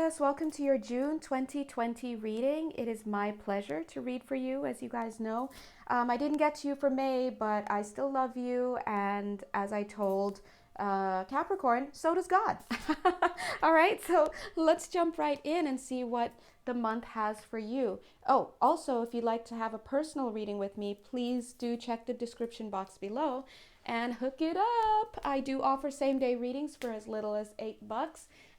Aquarius, welcome to your June 2020 reading. It is my pleasure to read for you, as you guys know. I didn't get to you for May, but I still love you. And as I told Capricorn, so does God. All right, so let's jump right in and see what the month has for you. Oh, also, if you'd like to have a personal reading with me, please do check the description box below and hook it up. I do offer same day readings for as little as $8.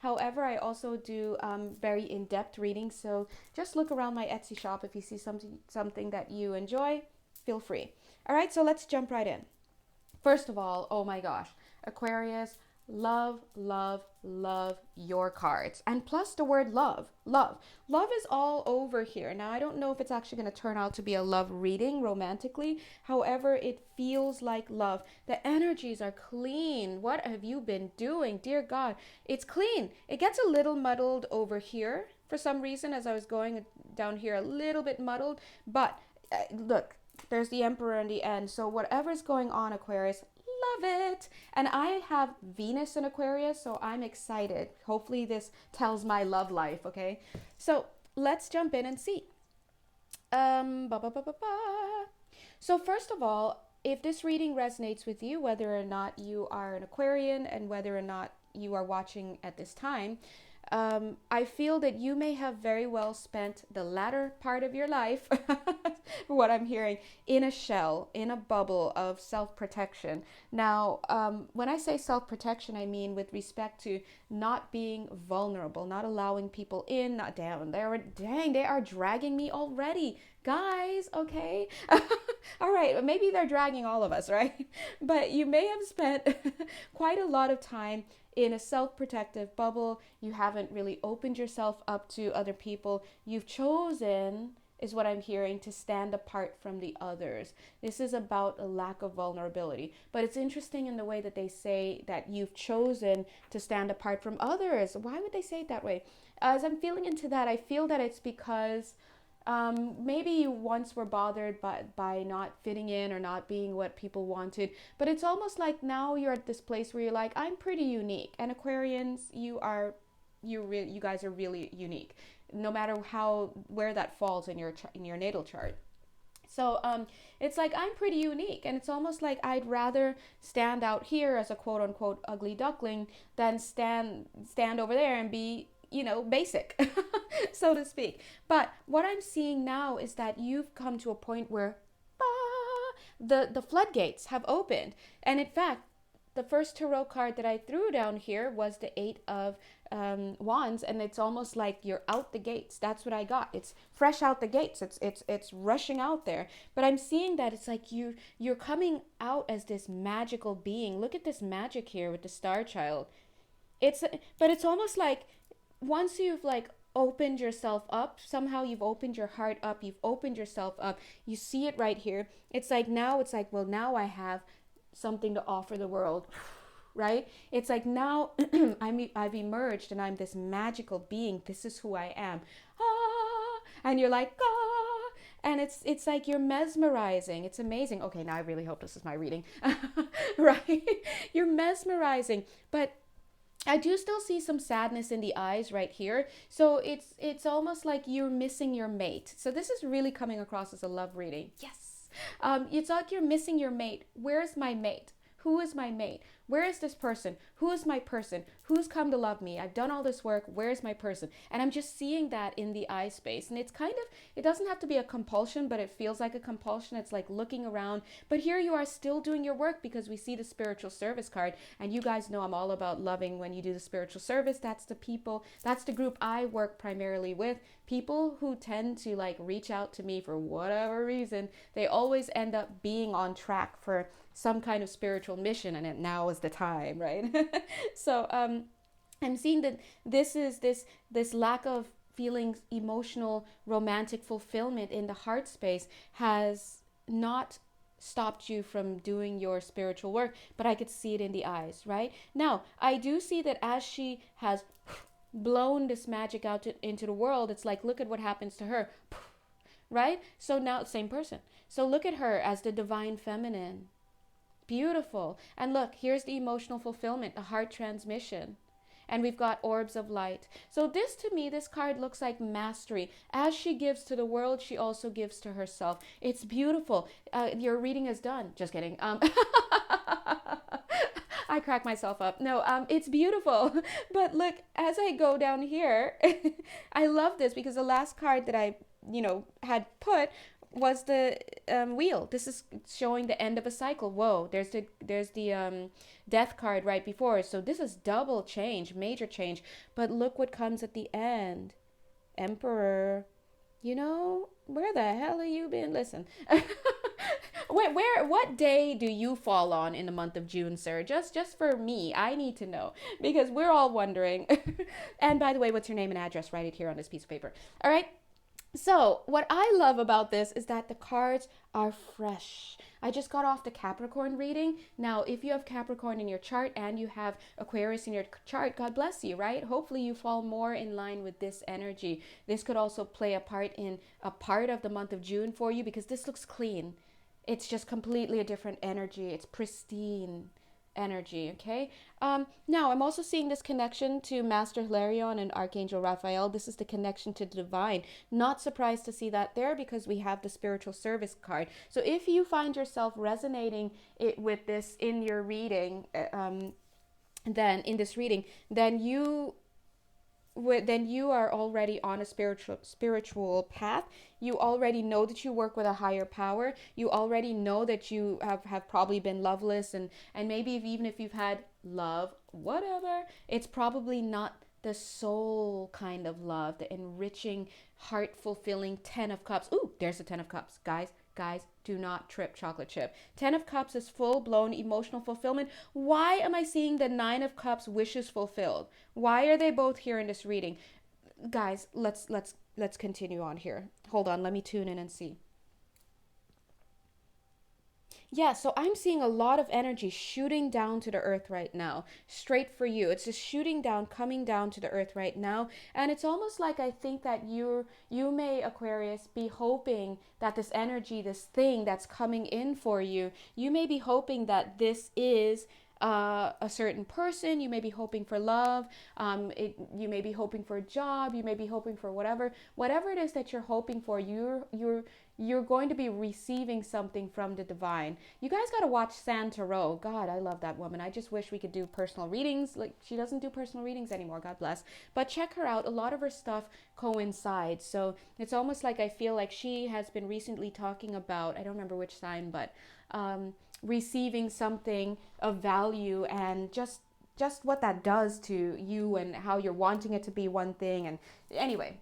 However, I also do very in-depth readings. So just look around my Etsy shop. If you see something that you enjoy, feel free. All right, so let's jump right in. First of all, oh my gosh, Aquarius, love, love, love your cards. And plus the word love, love. Love is all over here. Now, I don't know if it's actually going to turn out to be a love reading romantically. However, it feels like love. The energies are clean. What have you been doing? Dear God, it's clean. It gets a little muddled over here for some reason as I was going down here, a little bit muddled. But look, there's the Emperor in the end. So whatever's going on, Aquarius, love it. And I have Venus in Aquarius, so I'm excited. Hopefully this tells my love life, okay? So let's jump in and see. So first of all, if this reading resonates with you, whether or not you are an Aquarian and whether or not you are watching at this time, I feel that you may have very well spent the latter part of your life, what I'm hearing, in a shell, in a bubble of self-protection. Now, when I say self-protection, I mean with respect to not being vulnerable, not allowing people in, not down. They are dragging me already. Guys, okay? All right, maybe they're dragging all of us, right? But you may have spent quite a lot of time in a self-protective bubble. You haven't really opened yourself up to other people. You've chosen, is what I'm hearing, to stand apart from the others. This is about a lack of vulnerability. But it's interesting in the way that they say that you've chosen to stand apart from others. Why would they say it that way? As I'm feeling into that, I feel that it's because maybe you once were bothered by not fitting in or not being what people wanted, but it's almost like now you're at this place where you're like, I'm pretty unique. And Aquarians, you guys are really unique, no matter where that falls in your natal chart. So it's like, I'm pretty unique, and it's almost like I'd rather stand out here as a quote unquote ugly duckling than stand over there and be, basic, so to speak. But what I'm seeing now is that you've come to a point where the floodgates have opened. And in fact, the first tarot card that I threw down here was the Eight of Wands, and it's almost like you're out the gates. That's what I got. It's fresh out the gates. It's rushing out there. But I'm seeing that it's like you're coming out as this magical being. Look at this magic here with the Star Child. But it's almost like once you've opened yourself up, somehow you've opened your heart up, you've opened yourself up, you see it right here. It's like, well, now I have something to offer the world, right? It's like now I've emerged and I'm this magical being. This is who I am. And you're like, and it's like you're mesmerizing. It's amazing. Okay, now I really hope this is my reading, right? You're mesmerizing, but I do still see some sadness in the eyes right here. So it's almost like you're missing your mate. So this is really coming across as a love reading. Yes. It's like you're missing your mate. Where's my mate? Who is my mate? Where is this person? Who is my person? Who's come to love me? I've done all this work. Where's my person? And I'm just seeing that in the eye space. And it's it doesn't have to be a compulsion, but it feels like a compulsion. It's like looking around. But here you are still doing your work, because we see the spiritual service card. And you guys know I'm all about loving when you do the spiritual service. That's the group I work primarily with. People who tend to reach out to me for whatever reason, they always end up being on track for some kind of spiritual mission, and now is the time, right? So I'm seeing that this is this lack of feelings, emotional, romantic fulfillment in the heart space has not stopped you from doing your spiritual work, but I could see it in the eyes, right? Now, I do see that as she has blown this magic out into the world, it's like, look at what happens to her, right? So now, same person. So look at her as the divine feminine. Beautiful. And look, here's the emotional fulfillment, the heart transmission. And we've got orbs of light. So this, to me, this card looks like mastery. As she gives to the world, she also gives to herself. It's beautiful. Your reading is done. Just kidding. I crack myself up. No, it's beautiful. But look, as I go down here, I love this because the last card that I, had put was the wheel. This is showing the end of a cycle. Whoa, there's the death card right before. So this is double change, major change. But look what comes at the end. Emperor. Where the hell have you been? Listen. What day do you fall on in the month of June, sir? Just for me, I need to know because we're all wondering. And by the way, what's your name and address? Write it here on this piece of paper. All right. So what I love about this is that the cards are fresh. I just got off the Capricorn reading. Now, if you have Capricorn in your chart and you have Aquarius in your chart, God bless you, right? Hopefully you fall more in line with this energy. This could also play a part in a part of the month of June for you because this looks clean. It's just completely a different energy. It's pristine energy, okay? Now, I'm also seeing this connection to Master Hilarion and Archangel Raphael. This is the connection to the divine. Not surprised to see that there because we have the spiritual service card. So if you find yourself resonating with this in your reading, then you are already on a spiritual path. You already know that you work with a higher power. You already know that you have probably been loveless and maybe even if you've had love, whatever, it's probably not the soul kind of love, the enriching, heart fulfilling 10 of cups. Ooh, there's the 10 of cups. Guys, do not trip, chocolate chip. 10 of cups is full-blown emotional fulfillment. Why am I seeing the 9 of cups wishes fulfilled? Why are they both here in this reading? Guys, let's continue on here. Hold on, let me tune in and see. Yeah, so I'm seeing a lot of energy shooting down to the earth right now, straight for you. It's just shooting down, coming down to the earth right now. And it's almost like I think that you may, Aquarius, be hoping that this energy, this thing that's coming in for you, you may be hoping that this is a certain person. You may be hoping for love. You may be hoping for a job. You may be hoping for whatever it is that you're hoping for. You're going to be receiving something from the divine. You guys got to watch Santaro. God, I love that woman. I just wish we could do personal readings. Like, she doesn't do personal readings anymore. God bless. But check her out. A lot of her stuff coincides. So it's almost like I feel like she has been recently talking about, I don't remember which sign, but receiving something of value and just what that does to you and how you're wanting it to be one thing. And anyway,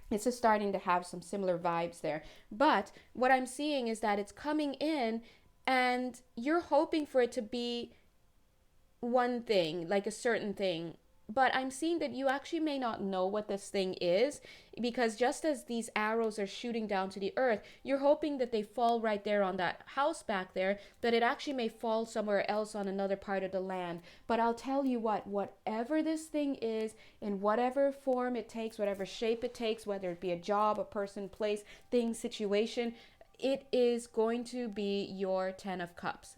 it's just starting to have some similar vibes there. But what I'm seeing is that it's coming in and you're hoping for it to be one thing, like a certain thing. But I'm seeing that you actually may not know what this thing is because just as these arrows are shooting down to the earth, you're hoping that they fall right there on that house back there, that it actually may fall somewhere else on another part of the land. But I'll tell you what, whatever this thing is, in whatever form it takes, whatever shape it takes, whether it be a job, a person, place, thing, situation, it is going to be your 10 of cups.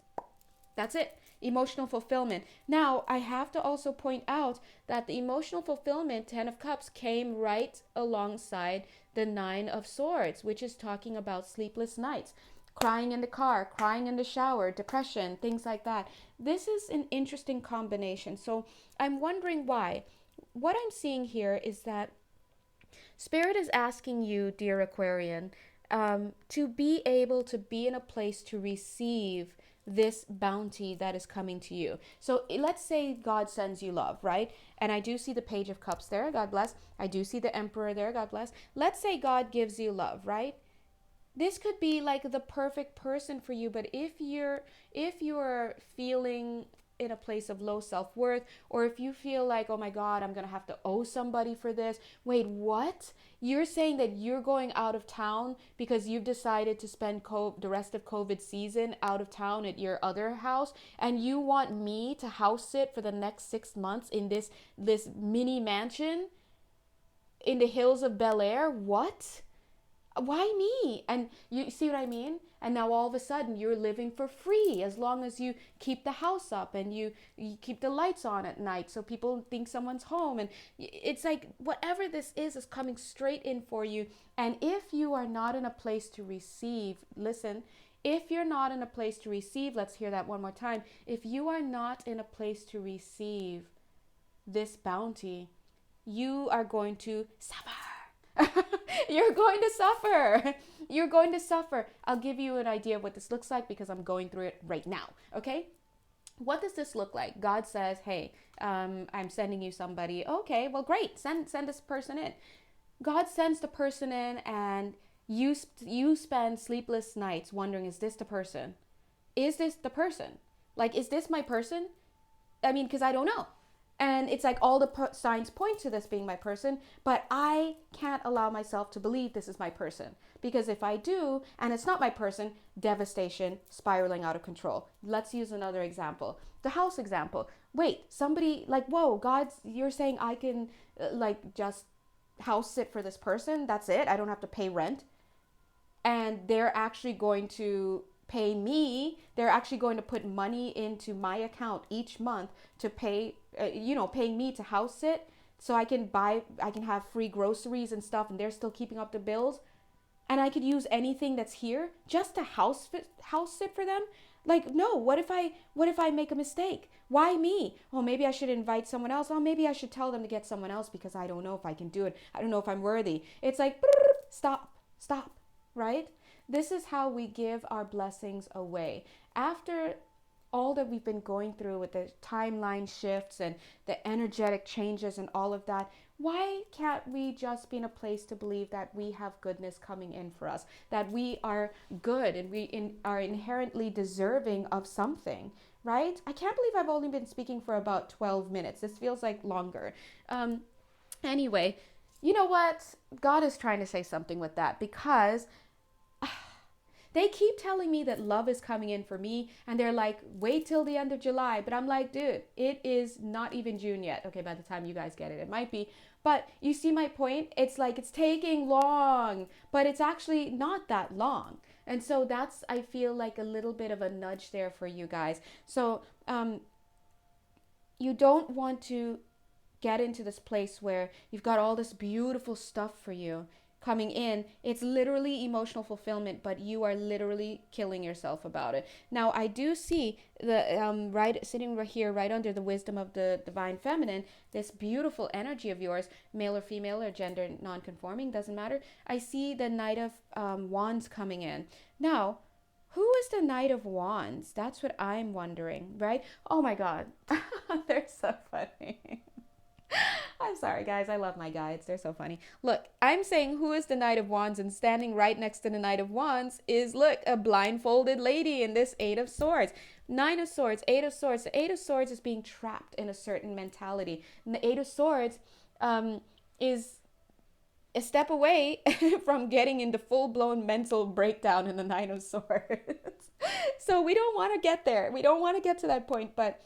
That's it. Emotional fulfillment. Now, I have to also point out that the emotional fulfillment, 10 of cups, came right alongside the 9 of swords, which is talking about sleepless nights, crying in the car, crying in the shower, depression, things like that. This is an interesting combination. So I'm wondering why. What I'm seeing here is that Spirit is asking you, dear Aquarian, to be able to be in a place to receive this bounty that is coming to you. So let's say God sends you love, right? And I do see the Page of Cups there, God bless. I do see the Emperor there, God bless. Let's say God gives you love, right? This could be like the perfect person for you, but if you're feeling in a place of low self-worth, or if you feel like, oh my God, I'm gonna have to owe somebody for this. Wait, what? You're saying that you're going out of town because you've decided to spend the rest of COVID season out of town at your other house, and you want me to house sit for the next 6 months in this mini mansion in the hills of Bel Air? What? Why me? And you see what I mean? And now all of a sudden you're living for free as long as you keep the house up and you keep the lights on at night so people think someone's home. And it's like whatever this is coming straight in for you. And if you are not in a place to receive, listen, if you're not in a place to receive, let's hear that one more time. If you are not in a place to receive this bounty, you are going to suffer. You're going to suffer. You're going to suffer. I'll give you an idea of what this looks like because I'm going through it right now. Okay? What does this look like? God says, hey, I'm sending you somebody. Okay, well, great. Send this person in. God sends the person in and you spend sleepless nights wondering, is this the person? Is this the person? Like, is this my person? I mean, because I don't know. And it's like all the signs point to this being my person, but I can't allow myself to believe this is my person. Because if I do, and it's not my person, devastation, spiraling out of control. Let's use another example. The house example. Wait, somebody like, whoa, God, you're saying I can like just house sit for this person? That's it? I don't have to pay rent? And they're actually going to pay me, they're actually going to put money into my account each month to pay, paying me to house sit so I can have free groceries and stuff, and they're still keeping up the bills. And I could use anything that's here just to house sit for them. Like, no, what if I make a mistake? Why me? Oh, maybe I should invite someone else. Oh, maybe I should tell them to get someone else because I don't know if I can do it. I don't know if I'm worthy. It's like, stop, right? This is how we give our blessings away. After all that we've been going through with the timeline shifts and the energetic changes and all of that, why can't we just be in a place to believe that we have goodness coming in for us, that we are good and we are inherently deserving of something, right? I can't believe I've only been speaking for about 12 minutes. This feels like longer. Anyway, you know what? God is trying to say something with that because they keep telling me that love is coming in for me, and they're like, wait till the end of July. But I'm like, dude, it is not even June yet. Okay, by the time you guys get it, it might be. But you see my point? It's like it's taking long, but it's actually not that long. And so that's, I feel like a little bit of a nudge there for you guys. So you don't want to get into this place where you've got all this beautiful stuff for you coming in. It's literally emotional fulfillment, but you are literally killing yourself about it. Now, I do see the right sitting right here, right under the wisdom of the divine feminine, this beautiful energy of yours, male or female or gender non-conforming, doesn't matter. I see the Knight of Wands coming in. Now, who is the Knight of Wands? That's what I'm wondering, right? Oh my God, they're so funny. I'm sorry, guys. I love my guides. They're so funny. Look, I'm saying who is the Knight of Wands, and standing right next to the Knight of Wands is, look, a blindfolded lady in this Eight of Swords. Nine of Swords, Eight of Swords. The Eight of Swords is being trapped in a certain mentality. And the Eight of Swords is a step away from getting into full-blown mental breakdown in the Nine of Swords. So we don't want to get there. We don't want to get to that point, but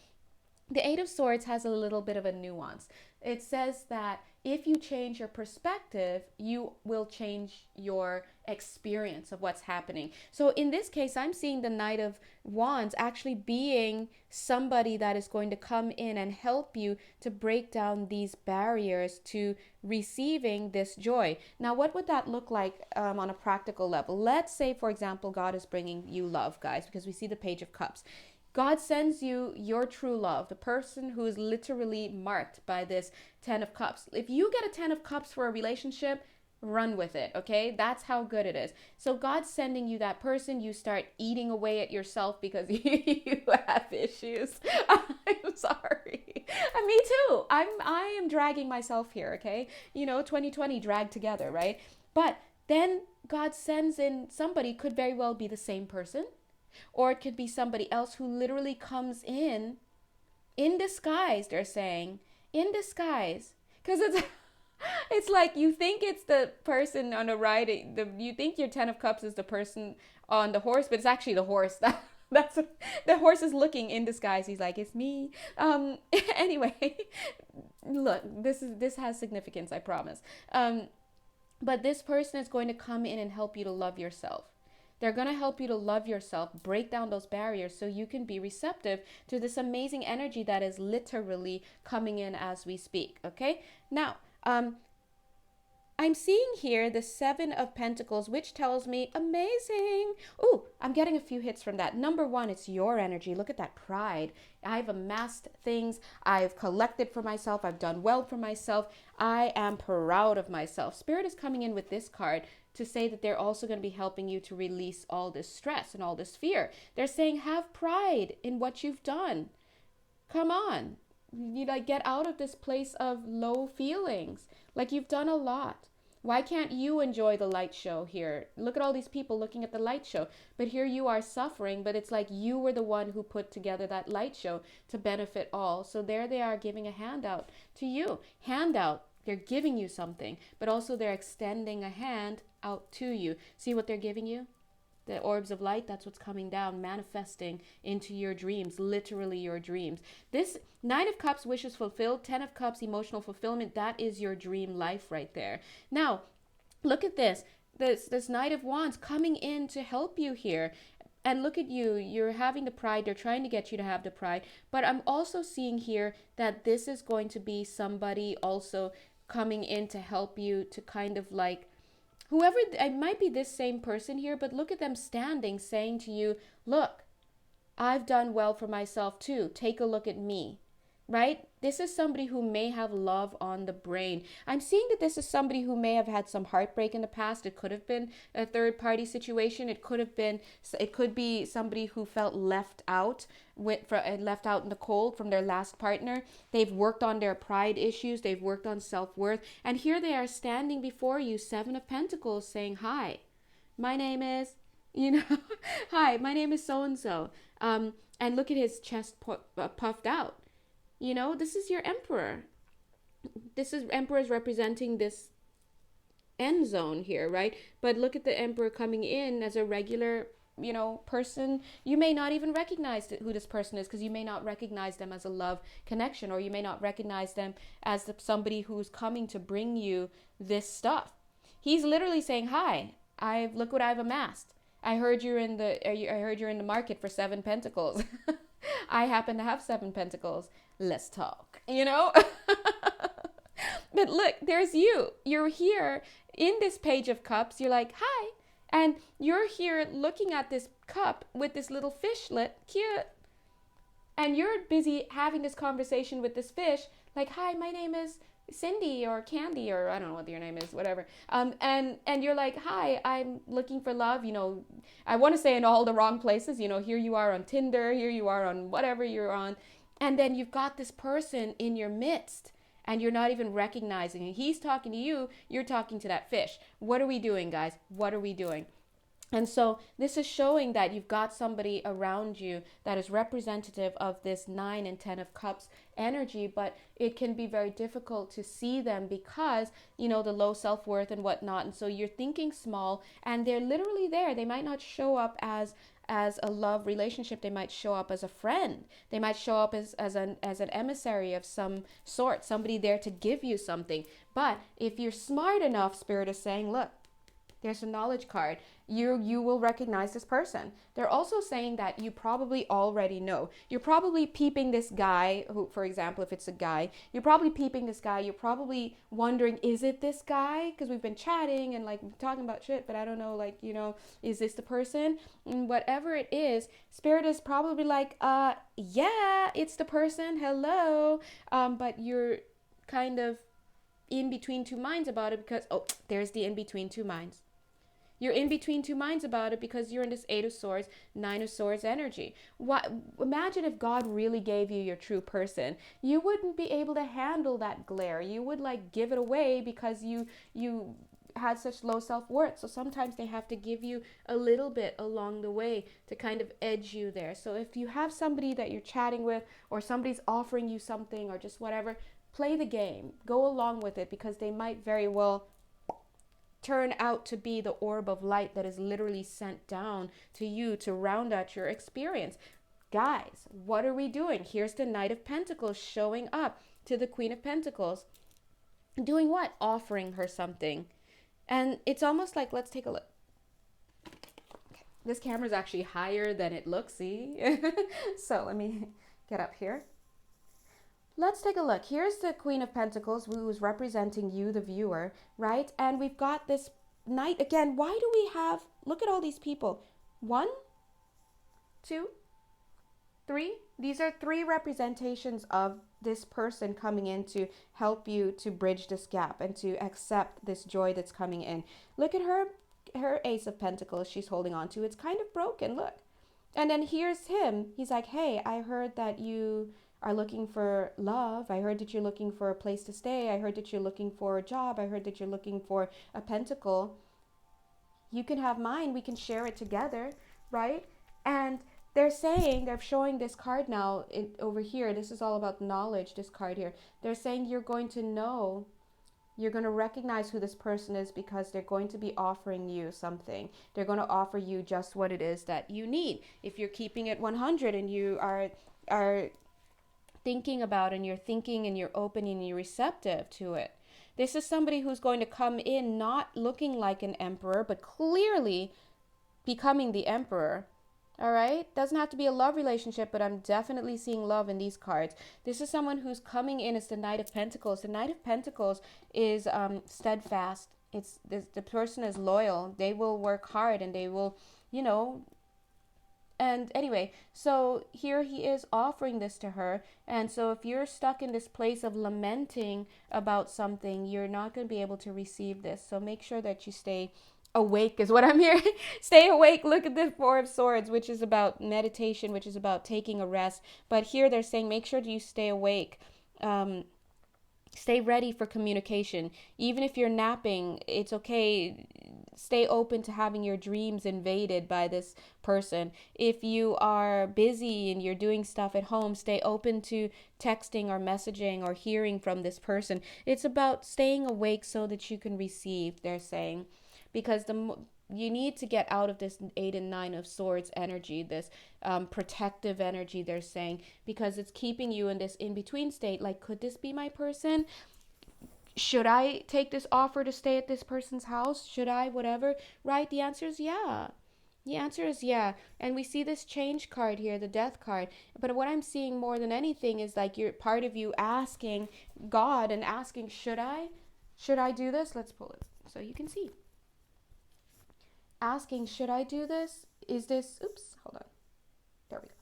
the Eight of Swords has a little bit of a nuance. It says that if you change your perspective, you will change your experience of what's happening. So in this case, I'm seeing the Knight of Wands actually being somebody that is going to come in and help you to break down these barriers to receiving this joy. Now, what would that look like on a practical level? Let's say, for example, God is bringing you love, guys, because we see the Page of Cups. God sends you your true love, the person who is literally marked by this 10 of Cups. If you get a 10 of Cups for a relationship, run with it, okay? That's how good it is. So God's sending you that person. You start eating away at yourself because you have issues. I'm sorry. Me too. I am dragging myself here, okay? 2020 dragged together, right? But then God sends in somebody, could very well be the same person. Or it could be somebody else who literally comes in disguise, they're saying. In disguise. Because it's like you think it's the person on the right. You think your 10 of Cups is the person on the horse, but it's actually the horse. That's what, the horse is looking in disguise. He's like, it's me. Anyway, look, this has significance, I promise. But this person is going to come in and help you to love yourself. They're going to help you to love yourself, break down those barriers so you can be receptive to this amazing energy that is literally coming in as we speak. Okay. Now, I'm seeing here the Seven of Pentacles, which tells me amazing. Oh, I'm getting a few hits from that. Number one, it's your energy. Look at that pride. I've amassed things. I've collected for myself. I've done well for myself. I am proud of myself. Spirit is coming in with this card to say that they're also going to be helping you to release all this stress and all this fear. They're saying have pride in what you've done. Come on. You like get out of this place of low feelings. Like you've done a lot. Why can't you enjoy the light show here? Look at all these people looking at the light show. But here you are suffering, but it's like you were the one who put together that light show to benefit all. So there they are giving a handout to you. Handout. They're giving you something, but also they're extending a hand out to you. See what they're giving you? The orbs of light, that's what's coming down, manifesting into your dreams, literally your dreams. This Nine of Cups, wishes fulfilled, 10 of Cups, emotional fulfillment, that is your dream life right there. Now, look at this. This Knight of Wands coming in to help you here. And look at you, you're having the pride, they're trying to get you to have the pride. But I'm also seeing here that this is going to be somebody also coming in to help you to kind of like, whoever, it might be this same person here, but look at them standing saying to you, look, I've done well for myself too. Take a look at me, right? This is somebody who may have love on the brain. I'm seeing that this is somebody who may have had some heartbreak in the past. It could have been a third party situation. It could be somebody who felt left out, left out in the cold from their last partner. They've worked on their pride issues. They've worked on self-worth. And here they are standing before you, Seven of Pentacles, saying, hi, my name is, hi, my name is so-and-so. And look at his chest puffed out. This is your emperor. Emperor is representing this end zone here, right? But look at the emperor coming in as a regular, person. You may not even recognize who this person is because you may not recognize them as a love connection, or you may not recognize them as somebody who's coming to bring you this stuff. He's literally saying, hi, look what I've amassed. I heard you're in the market for 7 pentacles. I happen to have 7 pentacles. Let's talk, But look, there's you. You're here in this Page of Cups. You're like, hi. And you're here looking at this cup with this little fishlet. Cute. And you're busy having this conversation with this fish. Like, hi, my name is Cindy or Candy, or I don't know what your name is, whatever. And you're like, hi, I'm looking for love. I want to say in all the wrong places. Here you are on Tinder. Here you are on whatever you're on. And then you've got this person in your midst and you're not even recognizing it. He's talking to you. You're talking to that fish. What are we doing, guys? What are we doing? And so this is showing that you've got somebody around you that is representative of this 9 and 10 of Cups energy, but it can be very difficult to see them because, the low self-worth and whatnot. And so you're thinking small and they're literally there. They might not show up as a love relationship. They might show up as a friend. They might show up as an emissary of some sort, somebody there to give you something. But if you're smart enough, Spirit is saying, look, there's a knowledge card. You will recognize this person. They're also saying that you probably already know. You're probably peeping this guy who, for example, if it's a guy, you're probably peeping this guy. You're probably wondering, is it this guy? Because we've been chatting and like talking about shit, but I don't know, is this the person? And whatever it is, Spirit is probably like, yeah, it's the person. Hello. But you're kind of in between two minds about it because, there's the in between two minds. You're in between two minds about it because you're in this 8 of Swords, 9 of Swords energy. Imagine if God really gave you your true person. You wouldn't be able to handle that glare. You would give it away because you had such low self-worth. So sometimes they have to give you a little bit along the way to kind of edge you there. So if you have somebody that you're chatting with or somebody's offering you something or just whatever, play the game. Go along with it because they might very well turn out to be the orb of light that is literally sent down to you to round out your experience. Guys, what are we doing? Here's the Knight of Pentacles showing up to the Queen of Pentacles. Doing what? Offering her something. And it's almost like, let's take a look. Okay. This camera is actually higher than it looks, see? So let me get up here. Let's take a look. Here's the Queen of Pentacles, who is representing you, the viewer, right? And we've got this Knight. Again, why do we have, look at all these people. 1, 2, 3. These are 3 representations of this person coming in to help you to bridge this gap and to accept this joy that's coming in. Look at her Ace of Pentacles she's holding on to. It's kind of broken, look. And then here's him. He's like, hey, I heard that you are looking for love. I heard that you're looking for a place to stay. I heard that you're looking for a job. I heard that you're looking for a pentacle. You can have mine. We can share it together, right? And they're showing this card now over here. This is all about knowledge, this card here. They're saying you're going to know, you're going to recognize who this person is because they're going to be offering you something. They're going to offer you just what it is that you need. If you're keeping it 100 and you are thinking about, and you're thinking and you're open and you're receptive to it. This is somebody who's going to come in not looking like an emperor, but clearly becoming the emperor. All right? Doesn't have to be a love relationship, but I'm definitely seeing love in these cards. This is someone who's coming in as the Knight of Pentacles. The Knight of Pentacles is steadfast. The person is loyal. They will work hard and they will, and anyway, so here he is offering this to her. And so if you're stuck in this place of lamenting about something, you're not going to be able to receive this. So make sure that you stay awake is what I'm hearing. Stay awake. Look at the 4 of Swords, which is about meditation, which is about taking a rest. But here they're saying make sure that you stay awake. Stay ready for communication. Even if you're napping, it's okay. Stay open to having your dreams invaded by this person. If you are busy and you're doing stuff at home, stay open to texting or messaging or hearing from this person. It's about staying awake so that you can receive, they're saying. Because you need to get out of this 8 and 9 of Swords energy, this protective energy, they're saying, because it's keeping you in this in-between state. Like, could this be my person? Should I take this offer to stay at this person's house? Should I, whatever? Right? The answer is yeah. The answer is yeah. And we see this change card here, the death card. But what I'm seeing more than anything is like you're part of you asking God and asking, should I? Should I do this? Let's pull it so you can see. Asking, should I do this? Is this, oops, hold on. There we go.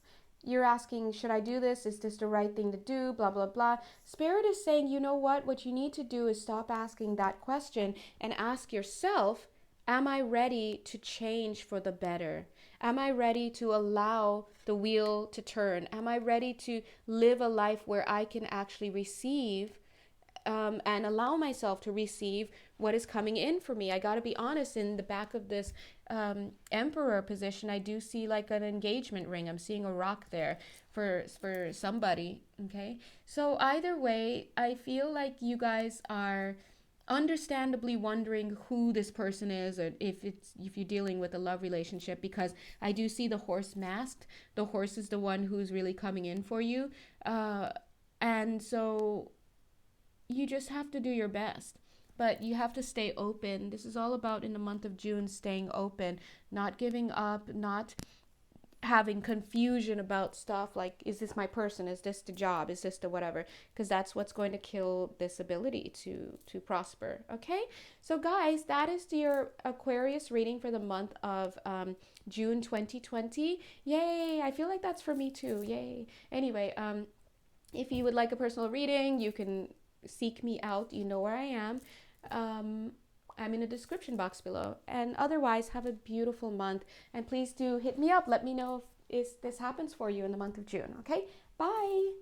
You're asking, should I do this? Is this the right thing to do? Blah, blah, blah. Spirit is saying, you know what? What you need to do is stop asking that question and ask yourself, am I ready to change for the better? Am I ready to allow the wheel to turn? Am I ready to live a life where I can actually receive and allow myself to receive what is coming in for me? I got to be honest, in the back of this emperor position, I do see like an engagement ring. I'm seeing a rock there for somebody. Okay, so either way, I feel like you guys are understandably wondering who this person is, or if you're dealing with a love relationship, because I do see the horse masked. The horse is the one who's really coming in for you, and so you just have to do your best. But you have to stay open. This is all about, in the month of June, staying open, not giving up, not having confusion about stuff like, is this my person? Is this the job? Is this the whatever? Because that's what's going to kill this ability to prosper. Okay? So guys, that is your Aquarius reading for the month of June 2020. Yay! I feel like that's for me too. Yay! Anyway, if you would like a personal reading, you can seek me out. You know where I am. I'm in the description box below. And otherwise, have a beautiful month. And please do hit me up. Let me know if this happens for you in the month of June. Okay? Bye.